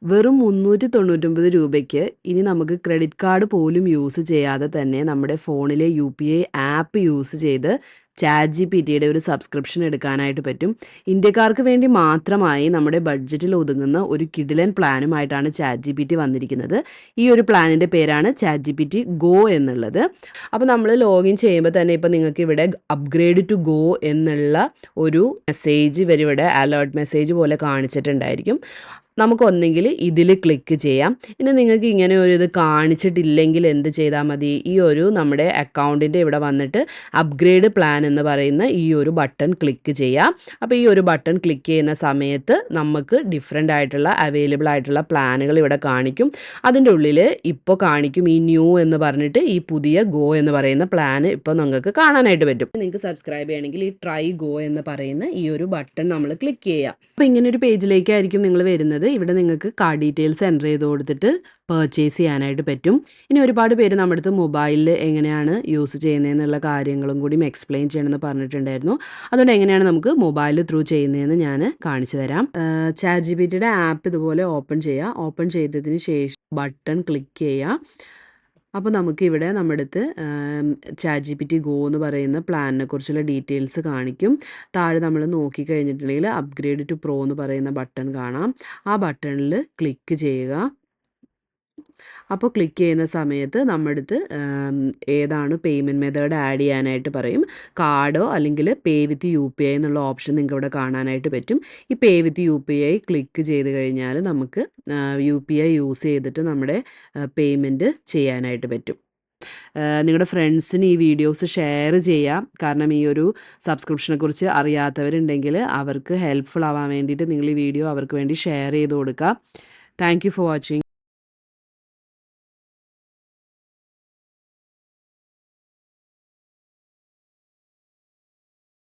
വെറും 399 രൂപയ്ക്ക് ഇനി നമുക്ക് ക്രെഡിറ്റ് കാർഡ് പോലും യൂസ് ചെയ്യാതെ തന്നെ നമ്മുടെ ഫോണിലെ UPI ആപ്പ് യൂസ് ചെയ്ത് ChatGPTയുടെ ഒരു സബ്സ്ക്രിപ്ഷൻ എടുക്കാനായിട്ട് പറ്റും. ഇന്ത്യക്കാർക്ക് വേണ്ടി മാത്രമായി നമ്മുടെ ബഡ്ജറ്റിൽ ഒതുങ്ങുന്ന ഒരു കിടിലൻ പ്ലാനുമായിട്ടാണ് ChatGPT വന്നിരിക്കുന്നത്. ഈ ഒരു പ്ലാനിൻ്റെ പേരാണ് ChatGPT Go എന്നുള്ളത്. അപ്പോൾ നമ്മൾ ലോഗിൻ ചെയ്യുമ്പോൾ തന്നെ ഇപ്പോൾ നിങ്ങൾക്ക് ഇവിടെ അപ്ഗ്രേഡ് ടു ഗോ എന്നുള്ള ഒരു മെസ്സേജ് ഇവരിവിടെ അലേർട്ട് മെസ്സേജ് പോലെ കാണിച്ചിട്ടുണ്ടായിരിക്കും. നമുക്കൊന്നെങ്കിൽ ഇതിൽ ക്ലിക്ക് ചെയ്യാം. ഇനി നിങ്ങൾക്ക് ഇങ്ങനെ ഒരു ഇത് കാണിച്ചിട്ടില്ലെങ്കിൽ എന്ത് ചെയ്താൽ മതി, ഈ ഒരു നമ്മുടെ അക്കൗണ്ടിൻ്റെ ഇവിടെ വന്നിട്ട് അപ്ഗ്രേഡ് പ്ലാൻ എന്ന് പറയുന്ന ഈ ഒരു ബട്ടൺ ക്ലിക്ക് ചെയ്യാം. അപ്പോൾ ഈ ഒരു ബട്ടൺ ക്ലിക്ക് ചെയ്യുന്ന സമയത്ത് നമുക്ക് ഡിഫറെൻ്റ് ആയിട്ടുള്ള അവൈലബിൾ ആയിട്ടുള്ള പ്ലാനുകൾ ഇവിടെ കാണിക്കും. അതിൻ്റെ ഉള്ളിൽ ഇപ്പോൾ കാണിക്കും ഈ ന്യൂ എന്ന് പറഞ്ഞിട്ട് ഈ പുതിയ ഗോ എന്ന് പറയുന്ന പ്ലാൻ ഇപ്പോൾ നിങ്ങൾക്ക് കാണാനായിട്ട് പറ്റും. നിങ്ങൾക്ക് സബ്സ്ക്രൈബ് ചെയ്യണമെങ്കിൽ ഈ ട്രൈ ഗോ എന്ന് പറയുന്ന ഈ ഒരു ബട്ടൺ നമ്മൾ ക്ലിക്ക് ചെയ്യാം. അപ്പോൾ ഇങ്ങനെ ഒരു പേജിലേക്കായിരിക്കും നിങ്ങൾ വരുന്നത്. ഇവിടെ നിങ്ങൾക്ക് കാർഡ് ഡീറ്റെയിൽസ് എൻ്റർ ചെയ്ത് കൊടുത്തിട്ട് പർച്ചേസ് ചെയ്യാനായിട്ട് പറ്റും. ഇനി ഒരുപാട് പേര് നമ്മുടെ അടുത്ത് മൊബൈലിൽ എങ്ങനെയാണ് യൂസ് ചെയ്യുന്നതെന്നുള്ള കാര്യങ്ങളും കൂടി എക്സ്പ്ലെയിൻ ചെയ്യണമെന്ന് പറഞ്ഞിട്ടുണ്ടായിരുന്നു. അതുകൊണ്ട് എങ്ങനെയാണ് നമുക്ക് മൊബൈൽ ത്രൂ ചെയ്യുന്നതെന്ന് ഞാൻ കാണിച്ചു തരാം. ChatGPTയുടെ ആപ്പ് ഇതുപോലെ ഓപ്പൺ ചെയ്യുക. ഓപ്പൺ ചെയ്തതിന് ശേഷം ബട്ടൺ ക്ലിക്ക് ചെയ്യുക. അപ്പോൾ നമുക്കിവിടെ നമ്മുടെ അടുത്ത് ChatGPT Go എന്ന് പറയുന്ന പ്ലാനിനെ കുറിച്ചുള്ള ഡീറ്റെയിൽസ് കാണിക്കും. താഴെ നമ്മൾ നോക്കിക്കഴിഞ്ഞിട്ടുണ്ടെങ്കിൽ അപ്ഗ്രേഡ് ടു പ്രോ എന്ന് പറയുന്ന ബട്ടൺ കാണാം. ആ ബട്ടണിൽ ക്ലിക്ക് ചെയ്യുക. അപ്പോൾ ക്ലിക്ക് ചെയ്യുന്ന സമയത്ത് നമ്മുടെ അടുത്ത് ഏതാണ് പേയ്മെൻറ്റ് മെത്തേഡ് ആഡ് ചെയ്യാനായിട്ട് പറയും. കാർഡോ അല്ലെങ്കിൽ പേ വിത്ത് UPI എന്നുള്ള ഓപ്ഷൻ നിങ്ങൾക്ക് ഇവിടെ കാണാനായിട്ട് പറ്റും. ഈ പേ വിത്ത് UPI ക്ലിക്ക് ചെയ്ത് കഴിഞ്ഞാൽ നമുക്ക് UPI യൂസ് ചെയ്തിട്ട് നമ്മുടെ പേയ്മെൻറ്റ് ചെയ്യാനായിട്ട് പറ്റും. നിങ്ങളുടെ ഫ്രണ്ട്സിന് ഈ വീഡിയോസ് ഷെയർ ചെയ്യാം. കാരണം ഈ ഒരു സബ്സ്ക്രിപ്ഷനെ കുറിച്ച് അറിയാത്തവരുണ്ടെങ്കിൽ അവർക്ക് ഹെൽപ്ഫുൾ ആവാൻ വേണ്ടിയിട്ട് നിങ്ങൾ ഈ വീഡിയോ അവർക്ക് വേണ്ടി ഷെയർ ചെയ്ത് കൊടുക്കുക. Thank you for watching.